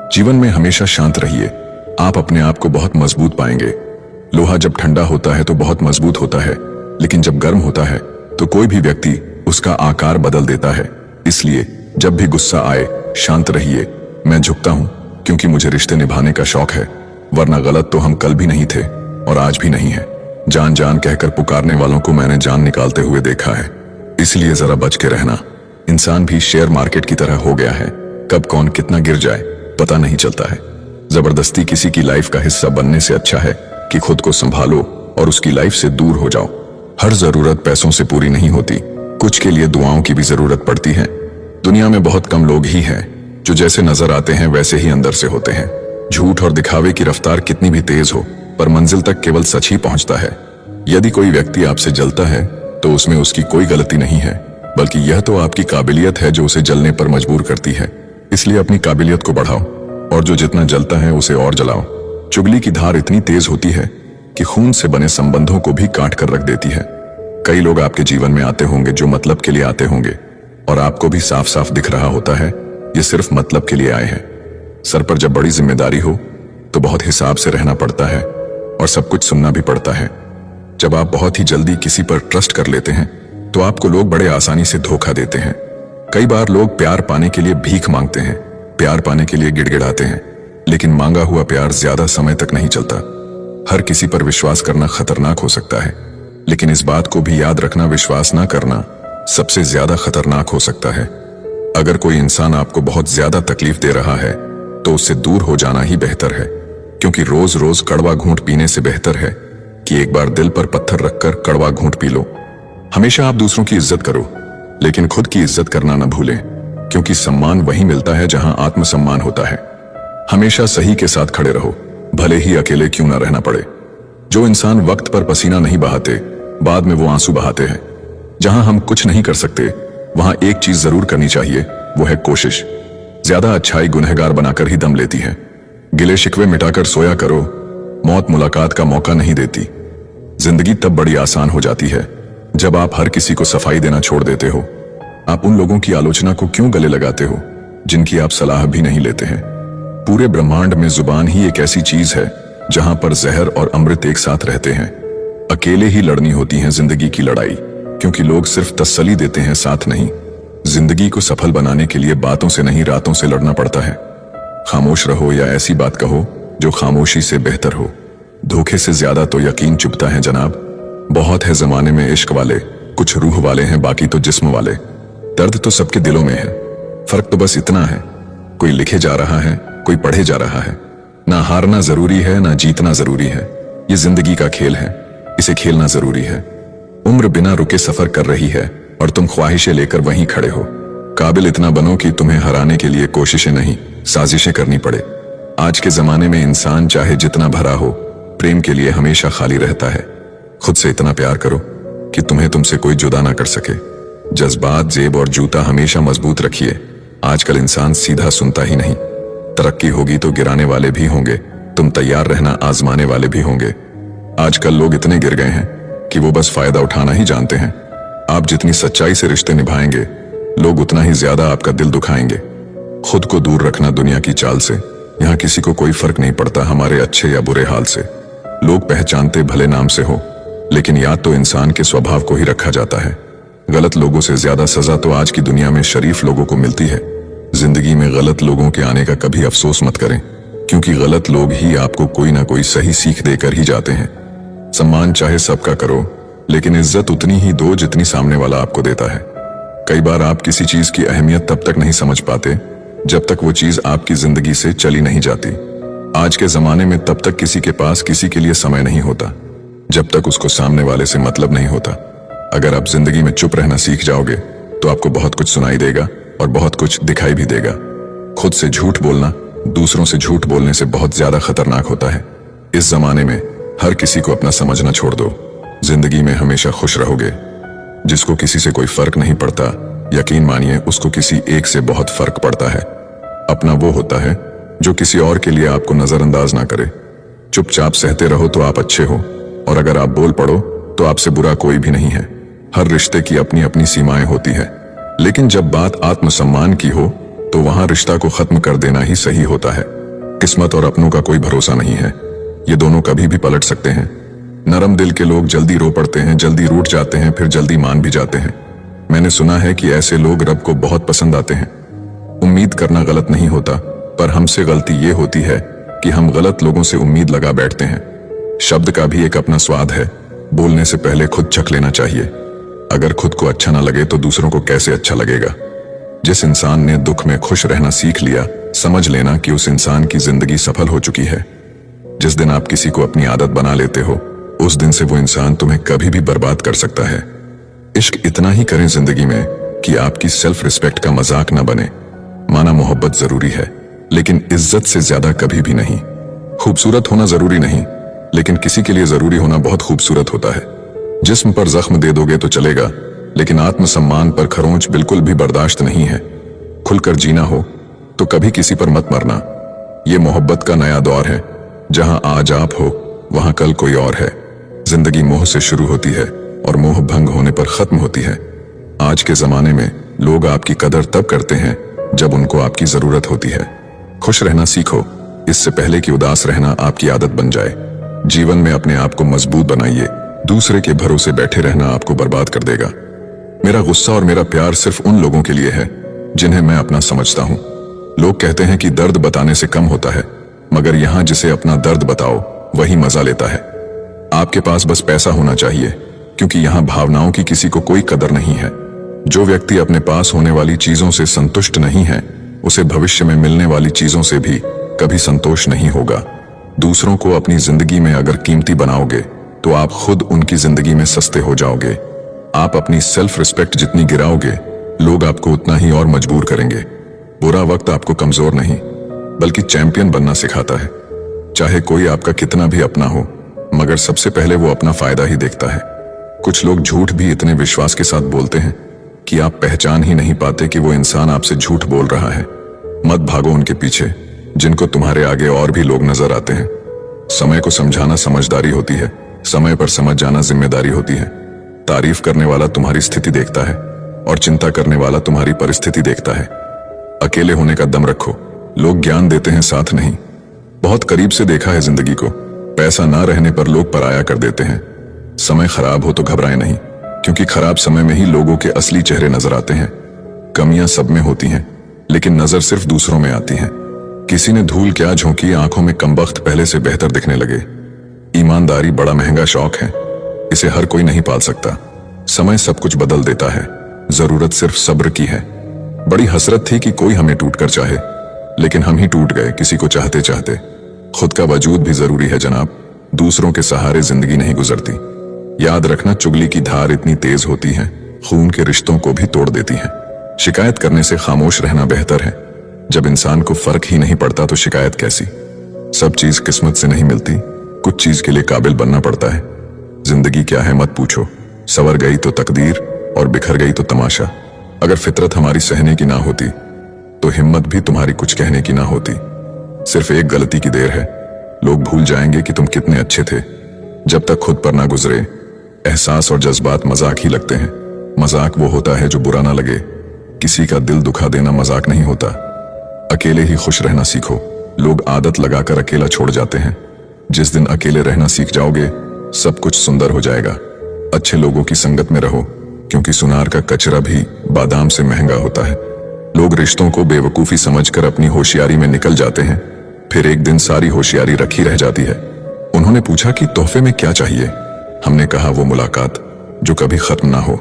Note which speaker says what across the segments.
Speaker 1: जीवन में हमेशा शांत रहिए, आप अपने आप को बहुत मजबूत पाएंगे। लोहा जब ठंडा होता है तो बहुत मजबूत होता है, लेकिन जब गर्म होता है तो कोई भी व्यक्ति उसका आकार बदल देता है। इसलिए जब भी गुस्सा आए शांत रहिए। मैं झुकता हूं क्योंकि मुझे रिश्ते निभाने का शौक है, वरना गलत तो हम कल भी नहीं थे और आज भी नहीं है। जान जान कहकर पुकारने वालों को मैंने जान निकालते हुए देखा है, इसलिए जरा बच के रहना। इंसान भी शेयर मार्केट की तरह हो गया है, कब कौन कितना गिर जाए पता नहीं चलता है। जबरदस्ती किसी की लाइफ का हिस्सा बनने से अच्छा है कि खुद को संभालो और उसकी लाइफ से दूर हो जाओ। हर जरूरत पैसों से पूरी नहीं होती, कुछ के लिए दुआओं की भी जरूरत पड़ती है। दुनिया में बहुत कम लोग ही हैं जो जैसे नजर आते हैं वैसे ही अंदर से होते हैं। झूठ और दिखावे की रफ्तार कितनी भी तेज हो, पर मंजिल तक केवल सच ही पहुंचता है। यदि कोई व्यक्ति आपसे जलता है तो उसमें उसकी कोई गलती नहीं है, बल्कि यह तो आपकी काबिलियत है जो उसे जलने पर मजबूर करती है। इसलिए अपनी काबिलियत को बढ़ाओ और जो जितना जलता है उसे और जलाओ। चुगली की धार इतनी तेज होती है कि खून से बने संबंधों को भी काट कर रख देती है। कई लोग आपके जीवन में आते होंगे जो मतलब के लिए आते होंगे, और आपको भी साफ साफ दिख रहा होता है ये सिर्फ मतलब के लिए आए हैं। सर पर जब बड़ी जिम्मेदारी हो तो बहुत हिसाब से रहना पड़ता है और सब कुछ सुनना भी पड़ता है। जब आप बहुत ही जल्दी किसी पर ट्रस्ट कर लेते हैं तो आपको लोग बड़े आसानी से धोखा देते हैं। कई बार लोग प्यार पाने के लिए भीख मांगते हैं, प्यार पाने के लिए गिड़गिड़ाते हैं, लेकिन मांगा हुआ प्यार ज्यादा समय तक नहीं चलता। हर किसी पर विश्वास करना खतरनाक हो सकता है, लेकिन इस बात को भी याद रखना विश्वास ना करना सबसे ज्यादा खतरनाक हो सकता है। अगर कोई इंसान आपको बहुत ज्यादा तकलीफ दे रहा है तो उससे दूर हो जाना ही बेहतर है, क्योंकि रोज रोज कड़वा घूंट पीने से बेहतर है कि एक बार दिल पर पत्थर रखकर कड़वा घूंट पी लो। हमेशा आप दूसरों की इज्जत करो, लेकिन खुद की इज्जत करना न भूलें, क्योंकि सम्मान वहीं मिलता है जहां आत्मसम्मान होता है। हमेशा सही के साथ खड़े रहो, भले ही अकेले क्यों ना रहना पड़े। जो इंसान वक्त पर पसीना नहीं बहाते, बाद में वो आंसू बहाते हैं। जहां हम कुछ नहीं कर सकते वहां एक चीज जरूर करनी चाहिए, वो है कोशिश। ज्यादा अच्छाई गुनहगार बनाकर ही दम लेती है। गिले शिकवे मिटाकर सोया करो, मौत मुलाकात का मौका नहीं देती। जिंदगी तब बड़ी आसान हो जाती है जब आप हर किसी को सफाई देना छोड़ देते हो। आप उन लोगों की आलोचना को क्यों गले लगाते हो जिनकी आप सलाह भी नहीं लेते हैं। पूरे ब्रह्मांड में जुबान ही एक ऐसी चीज है जहां पर जहर और अमृत एक साथ रहते हैं। अकेले ही लड़नी होती है जिंदगी की लड़ाई, क्योंकि लोग सिर्फ तसल्ली देते हैं, साथ नहीं। जिंदगी को सफल बनाने के लिए बातों से नहीं रातों से लड़ना पड़ता है। खामोश रहो या ऐसी बात कहो जो खामोशी से बेहतर हो। धोखे से ज्यादा तो यकीन चुभता है जनाब। बहुत है जमाने में इश्क वाले, कुछ रूह वाले हैं बाकी तो जिस्म वाले। दर्द तो सबके दिलों में है, फर्क तो बस इतना है कोई लिखे जा रहा है, कोई पढ़े जा रहा है। ना हारना जरूरी है ना जीतना जरूरी है, ये जिंदगी का खेल है, इसे खेलना जरूरी है। उम्र बिना रुके सफर कर रही है और तुम ख्वाहिशें लेकर वहीं खड़े हो। काबिल इतना बनो कि तुम्हें हराने के लिए कोशिशें नहीं साजिशें करनी पड़े। आज के जमाने में इंसान चाहे जितना भरा हो, प्रेम के लिए हमेशा खाली रहता है। खुद से इतना प्यार करो कि तुम्हें तुमसे कोई जुदा ना कर सके। जज्बात, जेब और जूता हमेशा मजबूत रखिए। आजकल इंसान सीधा सुनता ही नहीं। तरक्की होगी तो गिराने वाले भी होंगे, तुम तैयार रहना आजमाने वाले भी होंगे। आजकल लोग इतने गिर गए हैं कि वो बस फायदा उठाना ही जानते हैं। आप जितनी सच्चाई से रिश्ते निभाएंगे, लोग उतना ही ज्यादा आपका दिल दुखाएंगे। खुद को दूर रखना दुनिया की चाल से। यहाँ किसी को कोई फर्क नहीं पड़ता हमारे अच्छे या बुरे हाल से। लोग पहचानते भले नाम से हो, लेकिन याद तो इंसान के स्वभाव को ही रखा जाता है। गलत लोगों से ज्यादा सजा तो आज की दुनिया में शरीफ लोगों को मिलती है। जिंदगी में गलत लोगों के आने का कभी अफसोस मत करें, क्योंकि गलत लोग ही आपको कोई ना कोई सही सीख देकर ही जाते हैं। सम्मान चाहे सबका करो, लेकिन इज्जत उतनी ही दो जितनी सामने वाला आपको देता है। कई बार आप किसी चीज की अहमियत तब तक नहीं समझ पाते जब तक वो चीज आपकी जिंदगी से चली नहीं जाती। आज के जमाने में तब तक किसी के पास किसी के लिए समय नहीं होता जब तक उसको सामने वाले से मतलब नहीं होता। अगर आप जिंदगी में चुप रहना सीख जाओगे तो आपको बहुत कुछ सुनाई देगा और बहुत कुछ दिखाई भी देगा। खुद से झूठ बोलना दूसरों से झूठ बोलने से बहुत ज्यादा खतरनाक होता है। इस जमाने में हर किसी को अपना समझना छोड़ दो, जिंदगी में हमेशा खुश रहोगे। जिसको किसी से कोई फर्क नहीं पड़ता, यकीन मानिए उसको किसी एक से बहुत फर्क पड़ता है। अपना वो होता है जो किसी और के लिए आपको नजरअंदाज ना करे। चुपचाप सहते रहो तो आप अच्छे हो, और अगर आप बोल पड़ो तो आपसे बुरा कोई भी नहीं है। हर रिश्ते की अपनी अपनी सीमाएं होती है, लेकिन जब बात आत्मसम्मान की हो तो वहां रिश्ता को खत्म कर देना ही सही होता है। किस्मत और अपनों का कोई भरोसा नहीं है, ये दोनों कभी भी पलट सकते हैं। नरम दिल के लोग जल्दी रो पड़ते हैं, जल्दी रूठ जाते हैं, फिर जल्दी मान भी जाते हैं। मैंने सुना है कि ऐसे लोग रब को बहुत पसंद आते हैं। उम्मीद करना गलत नहीं होता, पर हमसे गलती ये होती है कि हम गलत लोगों से उम्मीद लगा बैठते हैं। शब्द का भी एक अपना स्वाद है, बोलने से पहले खुद चख लेना चाहिए। अगर खुद को अच्छा ना लगे तो दूसरों को कैसे अच्छा लगेगा। जिस इंसान ने दुख में खुश रहना सीख लिया, समझ लेना कि उस इंसान की जिंदगी सफल हो चुकी है। जिस दिन आप किसी को अपनी आदत बना लेते हो, उस दिन से वो इंसान तुम्हें कभी भी बर्बाद कर सकता है। इश्क इतना ही करें जिंदगी में कि आपकी सेल्फ रिस्पेक्ट का मजाक ना बने। माना मोहब्बत जरूरी है, लेकिन इज्जत से ज्यादा कभी भी नहीं। खूबसूरत होना जरूरी नहीं, लेकिन किसी के लिए जरूरी होना बहुत खूबसूरत होता है। जिस्म पर जख्म दे दोगे तो चलेगा, लेकिन आत्मसम्मान पर खरोंच बिल्कुल भी बर्दाश्त नहीं है। खुलकर जीना हो तो कभी किसी पर मत मरना। ये मोहब्बत का नया दौर है, जहां आज आप हो वहां कल कोई और है। जिंदगी मोह से शुरू होती है और मोह भंग होने पर खत्म होती है। आज के जमाने में लोग आपकी कदर तब करते हैं जब उनको आपकी जरूरत होती है। खुश रहना सीखो, इससे पहले कि उदास रहना आपकी आदत बन जाए। जीवन में अपने आप को मजबूत बनाइए, दूसरे के भरोसे बैठे रहना आपको बर्बाद कर देगा। मेरा गुस्सा और मेरा प्यार सिर्फ उन लोगों के लिए है जिन्हें मैं अपना समझता हूं। लोग कहते हैं कि दर्द बताने से कम होता है, मगर यहां जिसे अपना दर्द बताओ वही मजा लेता है। आपके पास बस पैसा होना चाहिए, क्योंकि यहां भावनाओं की किसी को कोई कदर नहीं है। जो व्यक्ति अपने पास होने वाली चीजों से संतुष्ट नहीं है, उसे भविष्य में मिलने वाली चीजों से भी कभी संतोष नहीं होगा। दूसरों को अपनी जिंदगी में अगर कीमती बनाओगे तो आप खुद उनकी जिंदगी में सस्ते हो जाओगे। आप अपनी सेल्फ रिस्पेक्ट जितनी गिराओगे, लोग आपको उतना ही और मजबूर करेंगे। बुरा वक्त आपको कमजोर नहीं बल्कि चैंपियन बनना सिखाता है। चाहे कोई आपका कितना भी अपना हो, मगर सबसे पहले वो अपना फायदा ही देखता है। कुछ लोग झूठ भी इतने विश्वास के साथ बोलते हैं कि आप पहचान ही नहीं पाते कि वो इंसान आपसे झूठ बोल रहा है। मत भागो उनके पीछे जिनको तुम्हारे आगे और भी लोग नजर आते हैं। समय को समझाना समझदारी होती है, समय पर समझ जाना जिम्मेदारी होती है। तारीफ करने वाला तुम्हारी स्थिति देखता है और चिंता करने वाला तुम्हारी परिस्थिति देखता है। अकेले होने का दम रखो, लोग ज्ञान देते हैं साथ नहीं। बहुत करीब से देखा है जिंदगी को, पैसा ना रहने पर लोग पराया कर देते हैं। समय खराब हो तो घबराएं नहीं, क्योंकि खराब समय में ही लोगों के असली चेहरे नजर आते हैं। कमियां सब में होती हैं, लेकिन नजर सिर्फ दूसरों में आती हैं। किसी ने धूल क्या झोंकी, आंखों में कमबख्त पहले से बेहतर दिखने लगे। ईमानदारी बड़ा महंगा शौक है, इसे हर कोई नहीं पाल सकता। समय सब कुछ बदल देता है, जरूरत सिर्फ सब्र की है। बड़ी हसरत थी कि कोई हमें टूट कर चाहे, लेकिन हम ही टूट गए किसी को चाहते चाहते। खुद का वजूद भी जरूरी है जनाब, दूसरों के सहारे जिंदगी नहीं गुजरती। याद रखना, चुगली की धार इतनी तेज होती है, खून के रिश्तों को भी तोड़ देती है। शिकायत करने से खामोश रहना बेहतर है। जब इंसान को फर्क ही नहीं पड़ता तो शिकायत कैसी। सब चीज किस्मत से नहीं मिलती, कुछ चीज के लिए काबिल बनना पड़ता है। जिंदगी क्या है मत पूछो, सवर गई तो तकदीर और बिखर गई तो तमाशा। अगर फितरत हमारी सहने की ना होती तो हिम्मत भी तुम्हारी कुछ कहने की ना होती। सिर्फ एक गलती की देर है, लोग भूल जाएंगे कि तुम कितने अच्छे थे। जब तक खुद पर ना गुजरे, एहसास और जज्बात मजाक ही लगते हैं। मजाक वो होता है जो बुरा ना लगे। किसी का दिल दुखा देना मजाक नहीं होता। अकेले ही खुश रहना सीखो। लोग आदत लगाकर अकेला छोड़ जाते हैं। जिस दिन अकेले रहना सीख जाओगे, सब कुछ सुंदर हो जाएगा। अच्छे लोगों की संगत में रहो, क्योंकि सुनार का कचरा भी बादाम से महंगा होता है। लोग रिश्तों को बेवकूफी समझकर अपनी होशियारी में निकल जाते हैं, फिर एक दिन सारी होशियारी रखी रह जाती है। उन्होंने पूछा कि तोहफे में क्या चाहिए। हमने कहा वो मुलाकात जो कभी खत्म ना हो।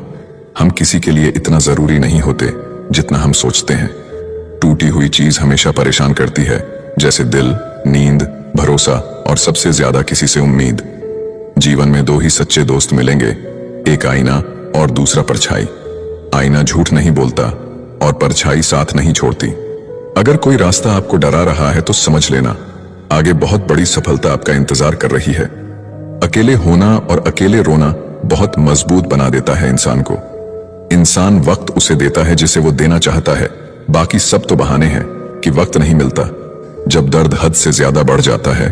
Speaker 1: हम किसी के लिए इतना जरूरी नहीं होते जितना हम सोचते हैं। टूटी हुई चीज हमेशा परेशान करती है, जैसे दिल, नींद, भरोसा और सबसे ज्यादा किसी से उम्मीद। जीवन में दो ही सच्चे दोस्त मिलेंगे, एक आईना और दूसरा परछाई। आईना झूठ नहीं बोलता और परछाई साथ नहीं छोड़ती। अगर कोई रास्ता आपको डरा रहा है तो समझ लेना, आगे बहुत बड़ी सफलता आपका इंतजार कर रही है। अकेले होना और अकेले रोना बहुत मजबूत बना देता है इंसान को। इंसान वक्त उसे देता है जिसे वो देना चाहता है, बाकी सब तो बहाने हैं कि वक्त नहीं मिलता। जब दर्द हद से ज्यादा बढ़ जाता है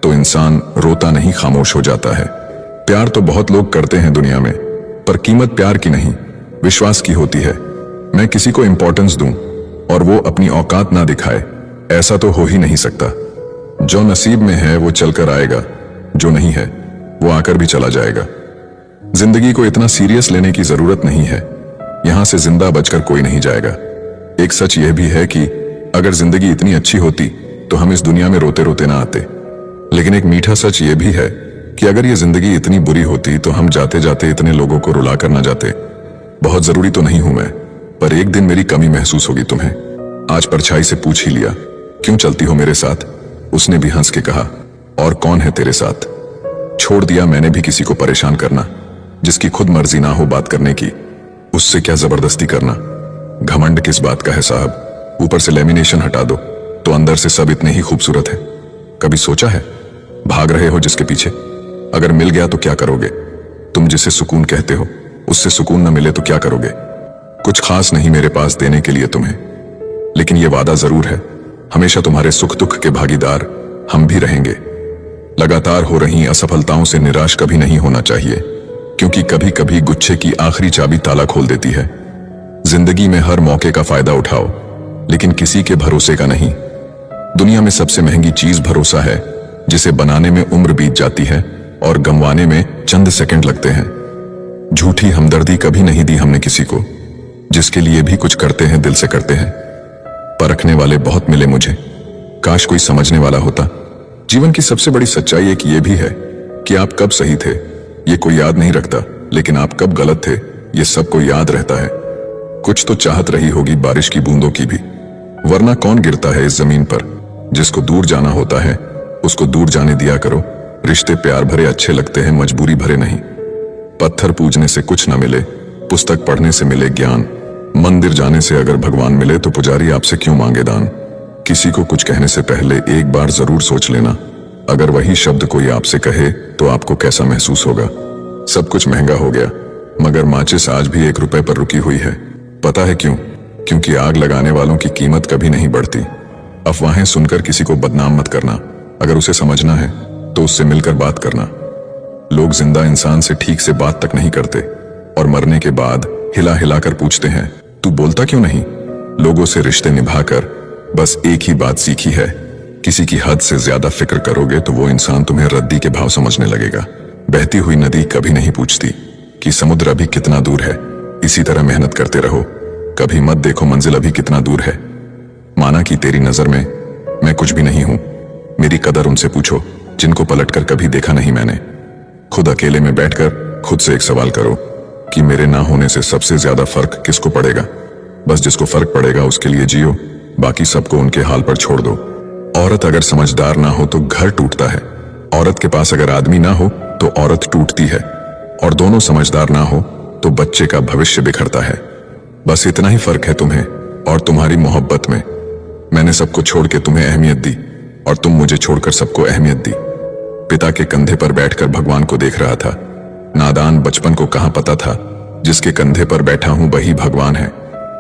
Speaker 1: तो इंसान रोता नहीं, खामोश हो जाता है। प्यार तो बहुत लोग करते हैं दुनिया में, पर कीमत प्यार की नहीं, विश्वास की होती है। मैं किसी को इंपॉर्टेंस दूं और वो अपनी औकात ना दिखाए, ऐसा तो हो ही नहीं सकता। जो नसीब में है वो चलकर आएगा, जो नहीं है वो आकर भी चला जाएगा। जिंदगी को इतना सीरियस लेने की जरूरत नहीं है। यहां से जिंदा बचकर कोई नहीं जाएगा। एक सच यह भी है कि अगर जिंदगी इतनी अच्छी होती तो हम इस दुनिया में रोते रोते ना आते। लेकिन एक मीठा सच यह भी है कि अगर ये जिंदगी इतनी बुरी होती तो हम जाते जाते इतने लोगों को रुला कर ना जाते। बहुत जरूरी तो नहीं हूं मैं, पर एक दिन मेरी कमी महसूस होगी तुम्हें। आज परछाई से पूछ ही लिया, क्यों चलती हो मेरे साथ? उसने भी हंस के कहा, और कौन है तेरे साथ? छोड़ दिया मैंने भी किसी को परेशान करना, जिसकी खुद मर्जी ना हो बात करने की, उससे क्या जबरदस्ती करना। घमंड किस बात का है साहब? ऊपर से लेमिनेशन हटा दो तो अंदर से सब इतने ही खूबसूरत है। कभी सोचा है भाग रहे हो जिसके पीछे, अगर मिल गया तो क्या करोगे? तुम जिसे सुकून कहते हो उससे सुकून न मिले तो क्या करोगे? कुछ खास नहीं मेरे पास देने के लिए तुम्हें, लेकिन यह वादा जरूर है, हमेशा तुम्हारे सुख दुख के भागीदार हम भी रहेंगे। लगातार हो रही असफलताओं से निराश कभी नहीं होना चाहिए, क्योंकि कभी कभी गुच्छे की आखिरी चाबी ताला खोल देती है। जिंदगी में हर मौके का फायदा उठाओ, लेकिन किसी के भरोसे का नहीं। दुनिया में सबसे महंगी चीज भरोसा है, जिसे बनाने में उम्र बीत जाती है और गंवाने में चंद सेकंड लगते हैं। झूठी हमदर्दी कभी नहीं दी हमने किसी को, जिसके लिए भी कुछ करते हैं दिल से करते हैं। परखने वाले बहुत मिले मुझे, काश कोई समझने वाला होता। जीवन की सबसे बड़ी सच्चाई एक ये भी है कि आप कब सही थे ये कोई याद नहीं रखता, लेकिन आप कब गलत थे ये सबको याद रहता है। कुछ तो चाहत रही होगी बारिश की बूंदों की भी, वरना कौन गिरता है इस जमीन पर। जिसको दूर जाना होता है उसको दूर जाने दिया करो। रिश्ते प्यार भरे अच्छे लगते हैं, मजबूरी भरे नहीं। पत्थर पूजने से कुछ न मिले, पुस्तक पढ़ने से मिले ज्ञान। मंदिर जाने से अगर भगवान मिले तो पुजारी आपसे क्यों मांगे दान। किसी को कुछ कहने से पहले एक बार जरूर सोच लेना, अगर वही शब्द कोई आपसे कहे तो आपको कैसा महसूस होगा। सब कुछ महंगा हो गया, मगर माचिस आज भी 1 रुपए पर रुकी हुई है। पता है क्यों? क्योंकि आग लगाने वालों की कीमत कभी नहीं बढ़ती। अफवाहें सुनकर किसी को बदनाम मत करना, अगर उसे समझना है तो उससे मिलकर बात करना। लोग जिंदा इंसान से ठीक से बात तक नहीं करते और मरने के बाद हिला हिला कर पूछते हैं, तू बोलता क्यों नहीं? लोगों से रिश्ते निभाकर बस एक ही बात सीखी है, किसी की हद से ज्यादा फिक्र करोगे तो वो इंसान तुम्हें रद्दी के भाव समझने लगेगा। बहती हुई नदी कभी नहीं पूछती कि समुद्र अभी कितना दूर है। इसी तरह मेहनत करते रहो, कभी मत देखो मंजिल अभी कितना दूर है। माना कि तेरी नजर में मैं कुछ भी नहीं हूं, मेरी कदर उनसे पूछो जिनको पलटकर कभी देखा नहीं मैंने। खुद अकेले में बैठकर खुद से एक सवाल करो कि मेरे ना होने से सबसे ज्यादा फर्क किसको पड़ेगा? बस जिसको फर्क पड़ेगा उसके लिए जियो, बाकी सबको उनके हाल पर छोड़ दो। औरत अगर समझदार ना हो तो घर टूटता है, औरत के पास अगर आदमी ना हो तो औरत टूटती है, और दोनों समझदार ना हो तो बच्चे का भविष्य बिखरता है। बस इतना ही फर्क है तुम्हें और तुम्हारी मोहब्बत में। मैंने सबको छोड़ के तुम्हें अहमियत दी और तुम मुझे छोड़कर सबको अहमियत दी। पिता के कंधे पर बैठकर भगवान को देख रहा था। नादान बचपन को कहां पता था जिसके कंधे पर बैठा हूं वही भगवान है।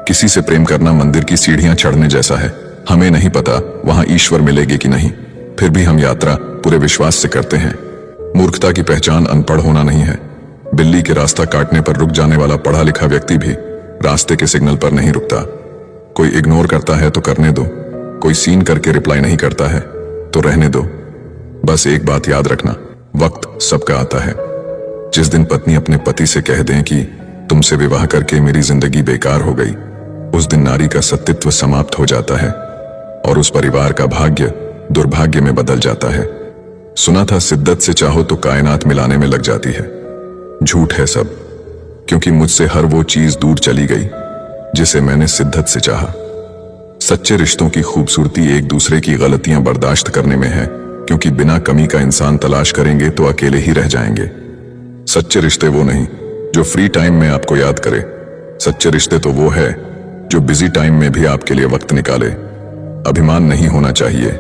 Speaker 1: किसी से प्रेम करना मंदिर की सीढ़ियां चढ़ने जैसा है। हमें नहीं पता वहां ईश्वर मिलेगी कि नहीं, फिर भी हम यात्रा पूरे विश्वास से करते हैं। मूर्खता की पहचान अनपढ़ होना नहीं है। बिल्ली के रास्ता काटने पर रुक जाने वाला पढ़ा लिखा व्यक्ति भी रास्ते के सिग्नल पर नहीं रुकता। कोई इग्नोर करता है तो करने दो, कोई सीन करके रिप्लाई नहीं करता है तो रहने दो। बस एक बात याद रखना, वक्त सबका आता है। जिस दिन पत्नी अपने पति से कह दें कि तुमसे विवाह करके मेरी जिंदगी बेकार हो गई, उस दिन नारी का सतीत्व समाप्त हो जाता है और उस परिवार का भाग्य दुर्भाग्य में बदल जाता है। सुना था शिद्दत से चाहो तो कायनात मिलाने में लग जाती है। झूठ है सब, क्योंकि मुझसे हर वो चीज दूर चली गई जिसे मैंने शिद्दत से चाहा। सच्चे रिश्तों की खूबसूरती एक दूसरे की गलतियां बर्दाश्त करने में है, क्योंकि बिना कमी का इंसान तलाश करेंगे तो अकेले ही रह जाएंगे। सच्चे रिश्ते वो नहीं जो फ्री टाइम में आपको याद करे, सच्चे रिश्ते तो वो है जो बिजी टाइम में भी आपके लिए वक्त निकाले। अभिमान नहीं होना चाहिए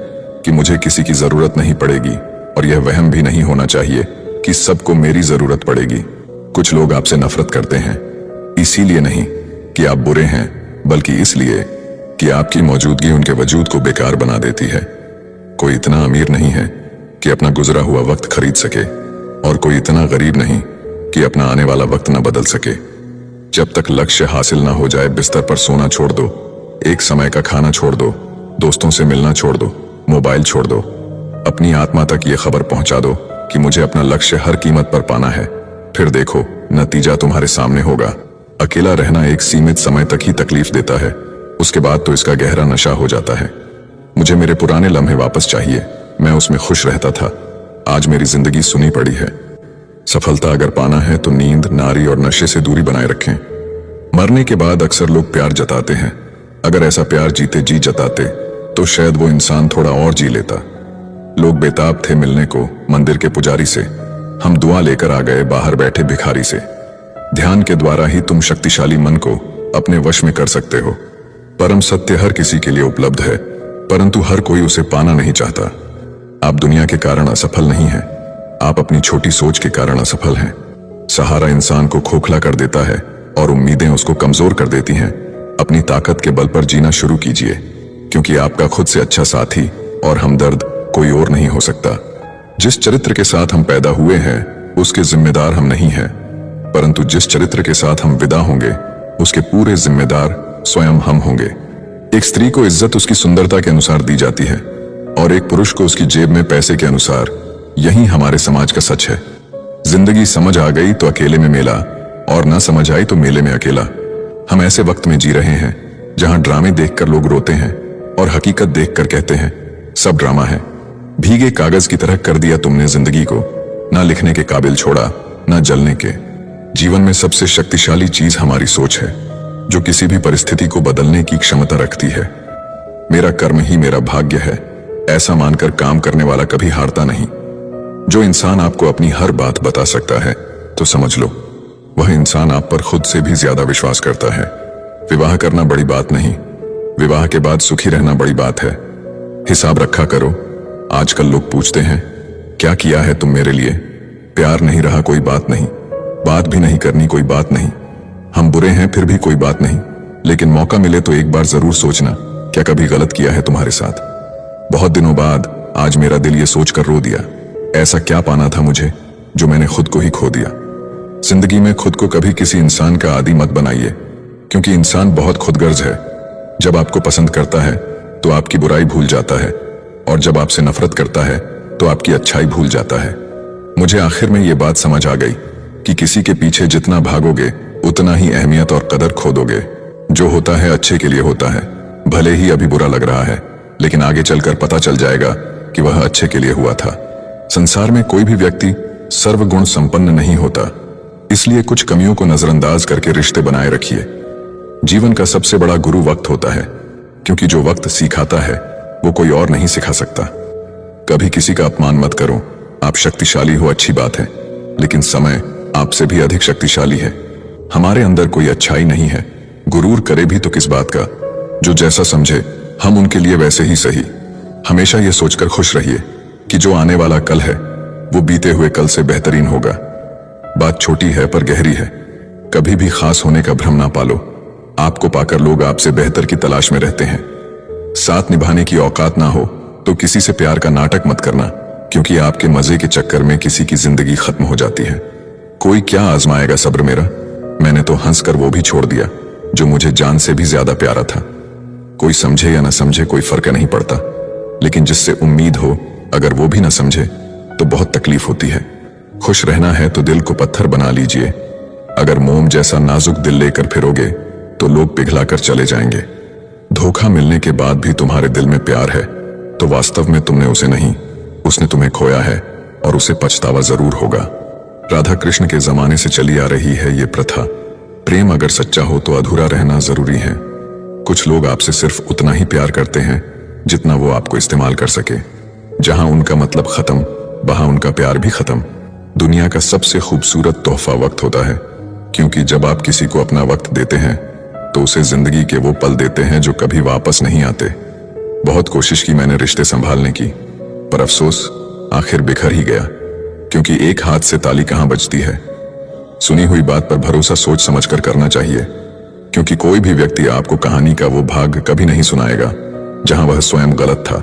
Speaker 1: कि मुझे किसी की जरूरत नहीं पड़ेगी, और यह वहम भी नहीं होना चाहिए कि सबको मेरी जरूरत पड़ेगी। कुछ लोग आपसे नफरत करते हैं, इसीलिए नहीं कि आप बुरे हैं, बल्कि इसलिए कि आपकी मौजूदगी उनके वजूद को बेकार बना देती है। कोई इतना अमीर नहीं है कि अपना गुजरा हुआ वक्त खरीद सके, और कोई इतना गरीब नहीं कि अपना आने वाला वक्त न बदल सके। जब तक लक्ष्य हासिल ना हो जाए बिस्तर पर सोना छोड़ दो, एक समय का खाना छोड़ दो, दोस्तों से मिलना छोड़ दो, मोबाइल छोड़ दो। अपनी आत्मा तक ये खबर पहुंचा दो कि मुझे अपना लक्ष्य हर कीमत पर पाना है। फिर देखो, नतीजा तुम्हारे सामने होगा। अकेला रहना एक सीमित समय तक ही तकलीफ देता है, उसके बाद तो इसका गहरा नशा हो जाता है। मुझे मेरे पुराने लम्हे वापस चाहिए, मैं उसमें खुश रहता था। आज मेरी जिंदगी सुनी पड़ी है। सफलता अगर पाना है तो नींद, नारी और नशे से दूरी बनाए रखें। मरने के बाद अक्सर लोग प्यार जताते हैं। अगर ऐसा प्यार जीते जी जताते तो शायद वो इंसान थोड़ा और जी लेता। लोग बेताब थे मिलने को मंदिर के पुजारी से। हम दुआ लेकर आ गए बाहर बैठे भिखारी से। ध्यान के द्वारा ही तुम शक्तिशाली मन को अपने वश में कर सकते हो। परम सत्य हर किसी के लिए उपलब्ध है, परंतु हर कोई उसे पाना नहीं चाहता। आप दुनिया के कारण असफल नहीं हैं, आप अपनी छोटी सोच के कारण असफल हैं। सहारा इंसान को खोखला कर देता है और उम्मीदें उसको कमजोर कर देती हैं। अपनी ताकत के बल पर जीना शुरू कीजिए, क्योंकि आपका खुद से अच्छा साथी और हमदर्द कोई और नहीं हो सकता। जिस चरित्र के साथ हम पैदा हुए हैं उसके जिम्मेदार हम नहीं हैं, परंतु जिस चरित्र के साथ हम विदा होंगे उसके पूरे जिम्मेदार स्वयं हम होंगे। एक स्त्री को इज्जत उसकी सुंदरता के अनुसार दी जाती है और एक पुरुष को उसकी जेब में पैसे के अनुसार। यही हमारे समाज का सच है। जिंदगी समझ आ गई तो अकेले में मेला, और ना समझ आई तो मेले में अकेला। हम ऐसे वक्त में जी रहे हैं जहां ड्रामे देखकर लोग रोते हैं और हकीकत देखकर कहते हैं सब ड्रामा है। भीगे कागज की तरह कर दिया तुमने जिंदगी को, ना लिखने के काबिल छोड़ा ना जलने के। जीवन में सबसे शक्तिशाली चीज हमारी सोच है, जो किसी भी परिस्थिति को बदलने की क्षमता रखती है। मेरा कर्म ही मेरा भाग्य है, ऐसा मानकर काम करने वाला कभी हारता नहीं। जो इंसान आपको अपनी हर बात बता सकता है तो समझ लो वह इंसान आप पर खुद से भी ज्यादा विश्वास करता है। विवाह करना बड़ी बात नहीं, विवाह के बाद सुखी रहना बड़ी बात है। हिसाब रखा करो। आजकल लोग पूछते हैं क्या किया है तुम मेरे लिए। प्यार नहीं रहा कोई बात नहीं, बात भी नहीं करनी कोई बात नहीं। हम बुरे हैं फिर भी कोई बात नहीं, लेकिन मौका मिले तो एक बार जरूर सोचना क्या कभी गलत किया है तुम्हारे साथ। बहुत दिनों बाद आज मेरा दिल ये सोचकर रो दिया, ऐसा क्या पाना था मुझे जो मैंने खुद को ही खो दिया। जिंदगी में खुद को कभी किसी इंसान का आदी मत बनाइए, क्योंकि इंसान बहुत खुदगर्ज है। जब आपको पसंद करता है तो आपकी बुराई भूल जाता है, और जब आपसे नफरत करता है तो आपकी अच्छाई भूल जाता है। मुझे आखिर में ये बात समझ आ गई कि किसी के पीछे जितना भागोगे उतना ही अहमियत और कदर खो दोगे। जो होता है अच्छे के लिए होता है, भले ही अभी बुरा लग रहा है, लेकिन आगे चलकर पता चल जाएगा कि वह अच्छे के लिए हुआ था। संसार में कोई भी व्यक्ति सर्वगुण संपन्न नहीं होता, इसलिए कुछ कमियों को नजरअंदाज करके रिश्ते बनाए रखिए। जीवन का सबसे बड़ा गुरु वक्त होता है, क्योंकि जो वक्त सिखाता है वो कोई और नहीं सिखा सकता। कभी किसी का अपमान मत करो। आप शक्तिशाली हो अच्छी बात है, लेकिन समय आपसे भी अधिक शक्तिशाली है। हमारे अंदर कोई अच्छाई नहीं है, गुरूर करे भी तो किस बात का। जो जैसा समझे हम उनके लिए वैसे ही सही। हमेशा ये सोचकर खुश रहिए कि जो आने वाला कल है वो बीते हुए कल से बेहतरीन होगा। बात छोटी है पर गहरी है। कभी भी खास होने का भ्रम ना पालो। आपको पाकर लोग आपसे बेहतर की तलाश में रहते हैं। साथ निभाने की औकात ना हो तो किसी से प्यार का नाटक मत करना, क्योंकि आपके मजे के चक्कर में किसी की जिंदगी खत्म हो जाती है। कोई क्या आजमाएगा सब्र मेरा। मैंने तो हंसकर वो भी छोड़ दिया जो मुझे जान से भी ज्यादा प्यारा था। कोई समझे या ना समझे कोई फर्क नहीं पड़ता, लेकिन जिससे उम्मीद हो अगर वो भी ना समझे तो बहुत तकलीफ होती है। खुश रहना है तो दिल को पत्थर बना लीजिए। अगर मोम जैसा नाजुक दिल लेकर फिरोगे तो लोग पिघलाकर चले जाएंगे। धोखा मिलने के बाद भी तुम्हारे दिल में प्यार है तो वास्तव में तुमने उसे नहीं, उसने तुम्हें खोया है और उसे पछतावा जरूर होगा। राधा कृष्ण के जमाने से चली आ रही है ये प्रथा। प्रेम अगर सच्चा हो तो अधूरा रहना जरूरी है। कुछ लोग आपसे सिर्फ उतना ही प्यार करते हैं जितना वो आपको इस्तेमाल कर सके। जहां उनका मतलब खत्म वहां उनका प्यार भी खत्म। दुनिया का सबसे खूबसूरत तोहफा वक्त होता है, क्योंकि जब आप किसी को अपना वक्त देते हैं तो उसे जिंदगी के वो पल देते हैं जो कभी वापस नहीं आते। बहुत कोशिश की मैंने रिश्ते संभालने की, पर अफसोस आखिर बिखर ही गया, क्योंकि एक हाथ से ताली कहां बजती है। सुनी हुई बात पर भरोसा सोच समझकर करना चाहिए, क्योंकि कोई भी व्यक्ति आपको कहानी का वो भाग कभी नहीं सुनाएगा जहां वह स्वयं गलत था।